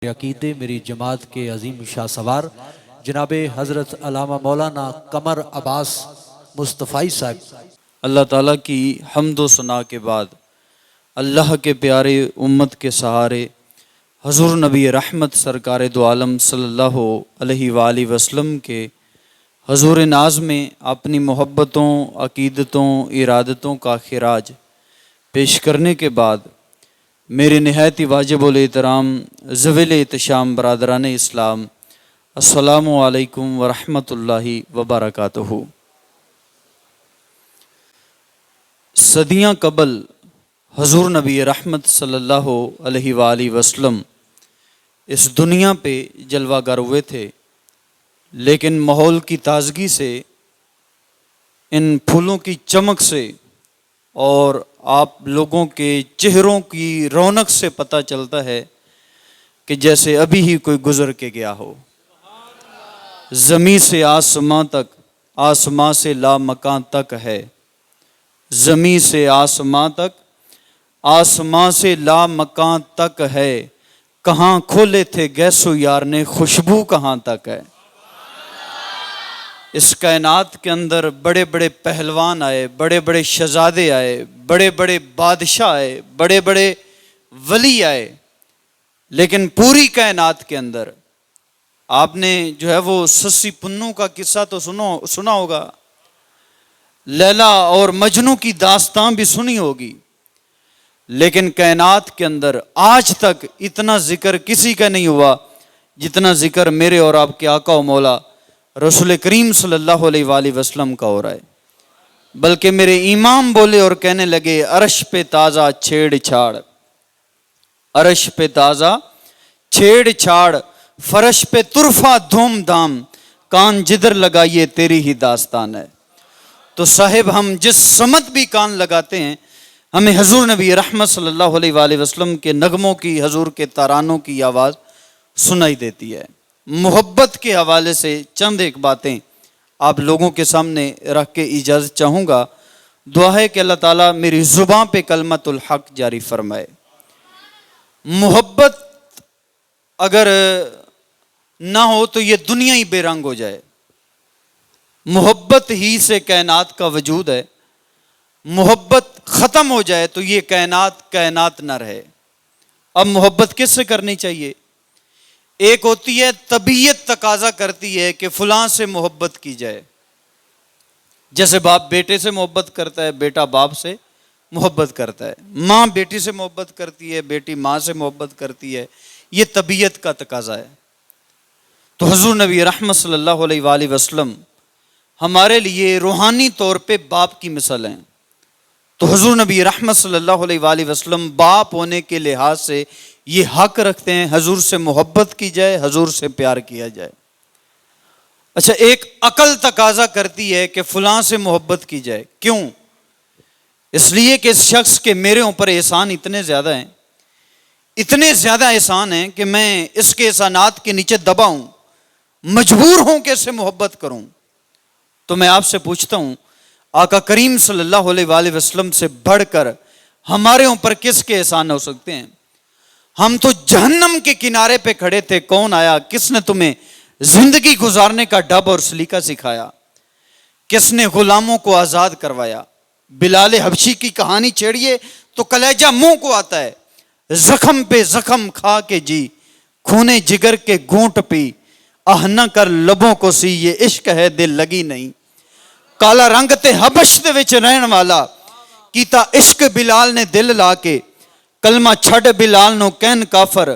عقیدے میری جماعت کے عظیم شاہ سوار جناب حضرت علامہ مولانا قمر عباس مصطفی صاحب۔ اللہ تعالیٰ کی حمد و ثنا کے بعد اللہ کے پیارے امت کے سہارے حضور نبی رحمت سرکار دو عالم صلی اللہ علیہ وآلہ وسلم کے حضور ناز میں اپنی محبتوں، عقیدتوں، ارادتوں کا خراج پیش کرنے کے بعد میرے نہایت واجب الاحترام ذویل احتشام برادران اسلام، السلام علیکم ورحمۃ اللہ وبرکاتہ۔ صدیاں قبل حضور نبی رحمت صلی اللہ علیہ وآلہ وسلم اس دنیا پہ جلوہ گر ہوئے تھے، لیکن ماحول کی تازگی سے، ان پھولوں کی چمک سے اور آپ لوگوں کے چہروں کی رونق سے پتہ چلتا ہے کہ جیسے ابھی ہی کوئی گزر کے گیا ہو۔ زمیں سے آسماں تک، آسماں سے لامکان تک ہے، زمیں سے آسماں تک، آسماں سے لامکان تک ہے، کہاں کھولے تھے گیسو یار نے، خوشبو کہاں تک ہے۔ اس کائنات کے اندر بڑے بڑے پہلوان آئے، بڑے بڑے شہزادے آئے، بڑے بڑے بادشاہ آئے، بڑے بڑے ولی آئے، لیکن پوری کائنات کے اندر آپ نے جو ہے وہ سسی پنوں کا قصہ تو سنا ہوگا، لیلا اور مجنوں کی داستان بھی سنی ہوگی، لیکن کائنات کے اندر آج تک اتنا ذکر کسی کا نہیں ہوا جتنا ذکر میرے اور آپ کے آقا و مولا رسول کریم صلی اللہ علیہ وآلہ وسلم کا ہو رہا ہے۔ بلکہ میرے امام بولے اور کہنے لگے، عرش پہ تازہ چھیڑ چھاڑ، عرش پہ تازہ چھیڑ چھاڑ، فرش پہ طرفہ دھوم دھام، کان جدھر لگائیے تیری ہی داستان ہے۔ تو صاحب ہم جس سمت بھی کان لگاتے ہیں، ہمیں حضور نبی رحمت صلی اللہ علیہ وآلہ وسلم کے نغموں کی، حضور کے ترانوں کی آواز سنائی دیتی ہے۔ محبت کے حوالے سے چند ایک باتیں آپ لوگوں کے سامنے رکھ کے اجازت چاہوں گا۔ دعا ہے کہ اللہ تعالیٰ میری زبان پہ کلمت الحق جاری فرمائے۔ محبت اگر نہ ہو تو یہ دنیا ہی بے رنگ ہو جائے۔ محبت ہی سے کائنات کا وجود ہے، محبت ختم ہو جائے تو یہ کائنات نہ رہے۔ اب محبت کس سے کرنی چاہیے؟ ایک ہوتی ہے طبیعت تقاضا کرتی ہے کہ فلاں سے محبت کی جائے، جیسے باپ بیٹے سے محبت کرتا ہے، بیٹا باپ سے محبت کرتا ہے، ماں بیٹی سے محبت کرتی ہے، بیٹی ماں سے محبت کرتی ہے، یہ طبیعت کا تقاضا ہے۔ تو حضور نبی رحمت صلی اللہ علیہ وآلہ وسلم ہمارے لیے روحانی طور پہ باپ کی مثال ہیں۔ تو حضور نبی رحمت صلی اللہ علیہ وآلہ وسلم باپ ہونے کے لحاظ سے یہ حق رکھتے ہیں حضور سے محبت کی جائے، حضور سے پیار کیا جائے۔ اچھا، ایک عقل تقاضا کرتی ہے کہ فلاں سے محبت کی جائے، کیوں؟ اس لیے کہ اس شخص کے میرے اوپر احسان اتنے زیادہ ہیں، اتنے زیادہ احسان ہیں کہ میں اس کے احسانات کے نیچے دبا ہوں، مجبور ہوں کہ اس سے محبت کروں۔ تو میں آپ سے پوچھتا ہوں، آقا کریم صلی اللہ علیہ وآلہ وسلم سے بڑھ کر ہمارے اوپر کس کے احسان ہو سکتے ہیں؟ ہم تو جہنم کے کنارے پہ کھڑے تھے، کون آیا؟ کس نے تمہیں زندگی گزارنے کا ڈھب اور سلیقہ سکھایا؟ کس نے غلاموں کو آزاد کروایا؟ بلال حبشی کی کہانی چھیڑیے تو کلیجہ منہ کو آتا ہے۔ زخم پہ زخم کھا کے جی، خونے جگر کے گھونٹ پی، آہ نہ کر لبوں کو سی، یہ عشق ہے دل لگی نہیں۔ کالا رنگ تے حبش دے وچ رہن والا، کیتا عشق بلال نے دل لا کے، کلمہ چھڑ بلال نو کہن کافر،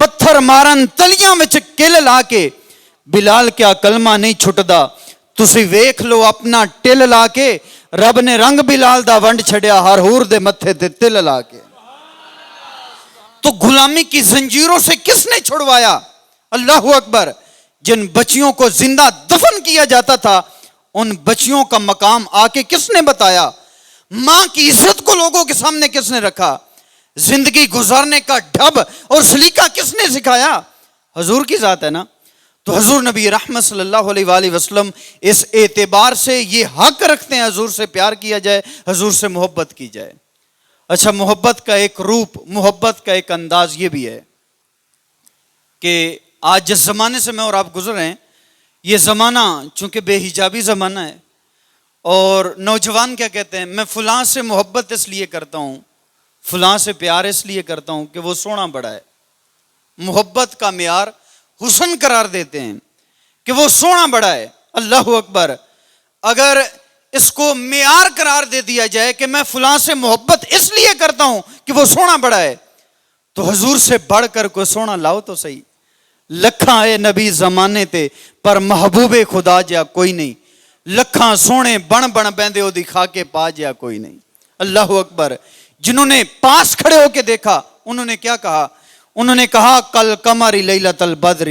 پتھر مارن تلیاں وچ کل لا کے، بلال کیا کلمہ نہیں چھٹدا، تسی ویکھ لو اپنا ٹل لا کے، رب نے رنگ بلال دا ونڈ چھڑیا ہر ہور دے متھے تے تل لا کے۔ تو غلامی کی زنجیروں سے کس نے چھڑوایا؟ اللہ اکبر۔ جن بچیوں کو زندہ دفن کیا جاتا تھا، ان بچیوں کا مقام آ کے کس نے بتایا؟ ماں کی عزت کو لوگوں کے سامنے کس نے رکھا؟ زندگی گزارنے کا ڈھب اور سلیقہ کس نے سکھایا؟ حضور کی ذات ہے نا۔ تو حضور نبی رحمت صلی اللہ علیہ وآلہ وسلم اس اعتبار سے یہ حق رکھتے ہیں حضور سے پیار کیا جائے، حضور سے محبت کی جائے۔ اچھا، محبت کا ایک روپ، محبت کا ایک انداز یہ بھی ہے کہ آج جس زمانے سے میں اور آپ گزر رہے ہیں، یہ زمانہ چونکہ بے حجابی زمانہ ہے، اور نوجوان کیا کہتے ہیں، میں فلاں سے محبت اس لیے کرتا ہوں، فلاں سے پیار اس لیے کرتا ہوں کہ وہ سونا بڑا ہے۔ محبت کا معیار حسن قرار دیتے ہیں کہ وہ سونا بڑا ہے۔ اللہ اکبر! اگر اس کو معیار قرار دے دیا جائے کہ میں فلاں سے محبت اس لیے کرتا ہوں کہ وہ سونا بڑا ہے، تو حضور سے بڑھ کر کوئی سونا لاؤ تو صحیح۔ لکھاں اے نبی زمانے تے پر محبوب خدا جا کوئی نہیں، لکھاں سونے بن بن بیندے او دکھا کے پا جا کوئی نہیں۔ اللہ اکبر! جنہوں نے پاس کھڑے ہو کے دیکھا انہوں نے کیا کہا؟ انہوں نے کہا کل قمر لیلۃ البدر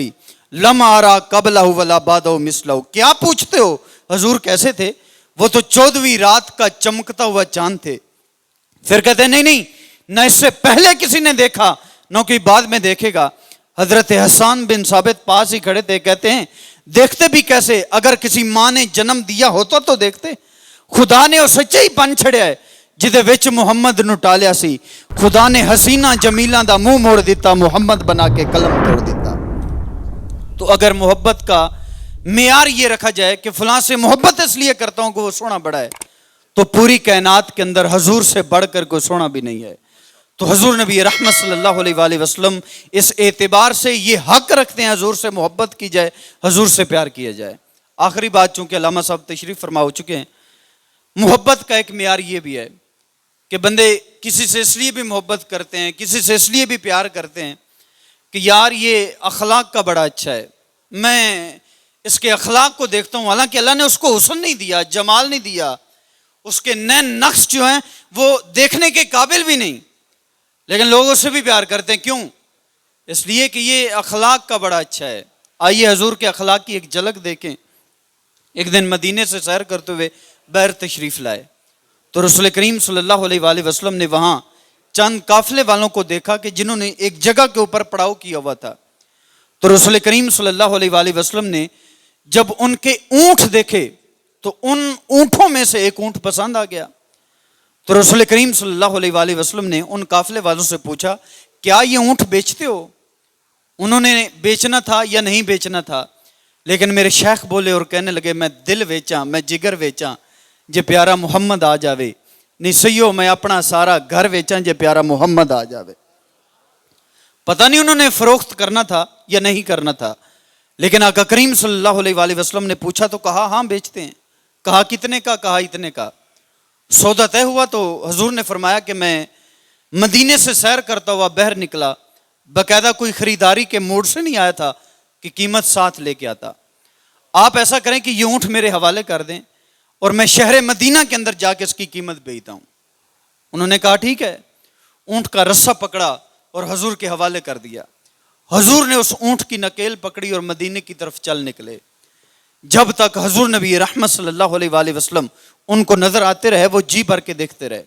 لم ارى قبلہ ولا بعدہ مثلہ۔ کیا پوچھتے ہو حضور کیسے تھے؟ وہ تو 14ویں رات کا چمکتا ہوا چاند تھے۔ پھر کہتے ہیں نہیں، نہ اس سے پہلے کسی نے دیکھا نہ کوئی بعد میں دیکھے گا۔ حضرت حسان بن ثابت پاس ہی کھڑے تھے، کہتے ہیں دیکھتے بھی کیسے؟ اگر کسی ماں نے جنم دیا ہوتا تو دیکھتے۔ خدا نے وہ سچے ہی بن چھڑیا ہے جدے وچ محمد نو ٹالیا سی۔ خدا نے حسینہ جمیلاں دا منہ موڑ دیتا، محمد بنا کے قلم توڑ دیتا۔ تو اگر محبت کا معیار یہ رکھا جائے کہ فلاں سے محبت اس لیے کرتا ہوں کہ وہ سونا بڑا ہے، تو پوری کائنات کے اندر حضور سے بڑھ کر کوئی سونا بھی نہیں ہے۔ تو حضور نبی رحمت صلی اللہ علیہ وآلہ وسلم اس اعتبار سے یہ حق رکھتے ہیں حضور سے محبت کی جائے، حضور سے پیار کیا جائے۔ آخری بات چونکہ علامہ صاحب تشریف فرما ہو چکے ہیں، محبت کا ایک معیار یہ بھی ہے کہ بندے کسی سے اس لیے بھی محبت کرتے ہیں، کسی سے اس لیے بھی پیار کرتے ہیں کہ یار یہ اخلاق کا بڑا اچھا ہے، میں اس کے اخلاق کو دیکھتا ہوں، حالانکہ اللہ نے اس کو حسن نہیں دیا، جمال نہیں دیا، اس کے نین نقش جو ہیں وہ دیکھنے کے قابل بھی نہیں، لیکن لوگ اس سے بھی پیار کرتے ہیں۔ کیوں؟ اس لیے کہ یہ اخلاق کا بڑا اچھا ہے۔ آئیے حضور کے اخلاق کی ایک جھلک دیکھیں۔ ایک دن مدینے سے سیر کرتے ہوئے بحر تشریف لائے تو رسول کریم صلی اللہ علیہ وآلہ وسلم نے وہاں چند قافلے والوں کو دیکھا کہ جنہوں نے ایک جگہ کے اوپر پڑاؤ کیا ہوا تھا۔ تو رسول کریم صلی اللہ علیہ وآلہ وسلم نے جب ان کے اونٹ دیکھے تو ان اونٹوں میں سے ایک اونٹ پسند آ گیا۔ تو رسول کریم صلی اللہ علیہ وآلہ وسلم نے ان قافلے والوں سے پوچھا کیا یہ اونٹ بیچتے ہو؟ انہوں نے بیچنا تھا یا نہیں بیچنا تھا، لیکن میرے شیخ بولے اور کہنے لگے میں دل ویچاں، میں جگر ویچاں جے پیارا محمد آ جاوے، نہیں سیو میں اپنا سارا گھر ویچاں جے پیارا محمد آ جاوے۔ پتہ نہیں انہوں نے فروخت کرنا تھا یا نہیں کرنا تھا، لیکن آقا کریم صلی اللہ علیہ وآلہ وسلم نے پوچھا تو کہا ہاں بیچتے ہیں۔ کہا کتنے کا؟ کہا اتنے کا۔ سودا طے ہوا تو حضور نے فرمایا کہ میں مدینے سے سیر کرتا ہوا بحر نکلا، باقاعدہ کوئی خریداری کے موڈ سے نہیں آیا تھا کہ قیمت ساتھ لے کے آتا۔ آپ ایسا کریں کہ یہ اونٹ میرے حوالے کر دیں اور میں شہر مدینہ کے اندر جا کے اس کی قیمت بیچتا ہوں۔ انہوں نے کہا ٹھیک ہے۔ اونٹ کا رسہ پکڑا اور حضور کے حوالے کر دیا۔ حضور نے اس اونٹ کی نکیل پکڑی اور مدینے کی طرف چل نکلے۔ جب تک حضور نبی رحمت صلی اللہ علیہ وآلہ وسلم ان کو نظر آتے رہے وہ جی بھر کے دیکھتے رہے،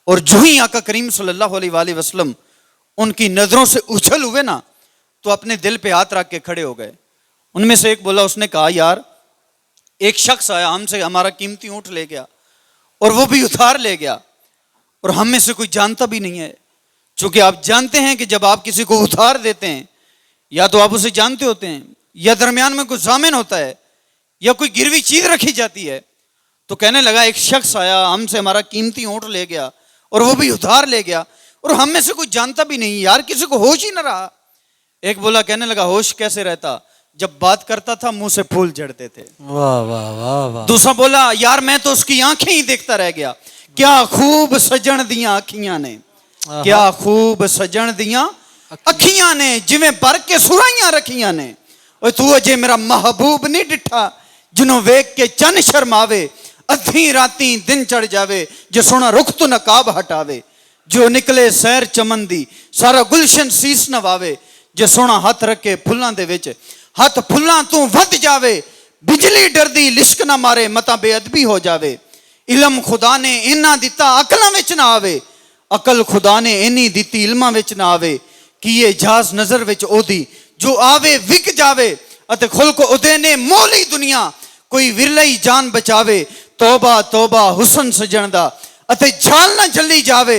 اور جو ہی آقا کریم صلی اللہ علیہ وآلہ وسلم ان کی نظروں سے اچھل ہوئے نا تو اپنے دل پہ ہاتھ رکھ کے کھڑے ہو گئے۔ ان میں سے ایک بولا، اس نے کہا یار ایک شخص آیا ہم سے ہمارا قیمتی اونٹ لے گیا اور وہ بھی اتار لے گیا، اور ہم میں سے کوئی جانتا بھی نہیں ہے۔ چونکہ آپ جانتے ہیں کہ جب آپ کسی کو اتار دیتے ہیں یا تو آپ اسے جانتے ہوتے ہیں یا درمیان میں کوئی ضامن ہوتا ہے یا کوئی گروی چیز رکھی جاتی ہے۔ تو کہنے لگا ایک شخص آیا ہم سے ہمارا قیمتی اونٹ لے گیا اور وہ بھی اتار لے گیا، اور ہم میں سے کوئی جانتا بھی نہیں، یار کسی کو ہوش ہی نہ رہا۔ ایک بولا، کہنے لگا ہوش کیسے رہتا؟ جب بات کرتا تھا منہ سے پھول جھڑتے تھے۔ واہ واہ واہ واہ۔ دوسرا بولا، یار میں تو اس کی آنکھیں ہی دیکھتا رہ گیا، کیا خوب سجن دیاں اکھیاں نے، کیا خوب سجن دیاں اکھیاں نے، جویں بھر کے سرائیاں رکھیاں نے۔ اوے تو اجے میرا محبوب نہیں ڈٹھا جنوں ویکھ کے چن شرماوے، ادھی راتی دن چڑھ جاوے جو سونا رخ تو نقاب ہٹاوے، جو نکلے سیر چمن دی سارا گلشن سیس نواوے، جو سونا ہاتھ رکھے پھلاں دے وچ ہاتھ پھلاں تو ود جاوے، بجلی ڈردی لشک نہ مارے متا بے ادبی ہو جاوے۔ علم خدا نے اینا دیتا عقلاں وچ نہ آوے، عقل خدا نے اینی دیتی علماں وچ نہ آوے، کیے جاز نظر وچ او دی جو آوے وک جاوے، اتے خلق اودے نے مولی دنیا کوئی ورلئی جان بچاوے۔ توبہ توبہ حسن سجن دا ਅਤੇ ਛਾਲ ਨਾ ਚੱਲੀ ਜਾਵੇ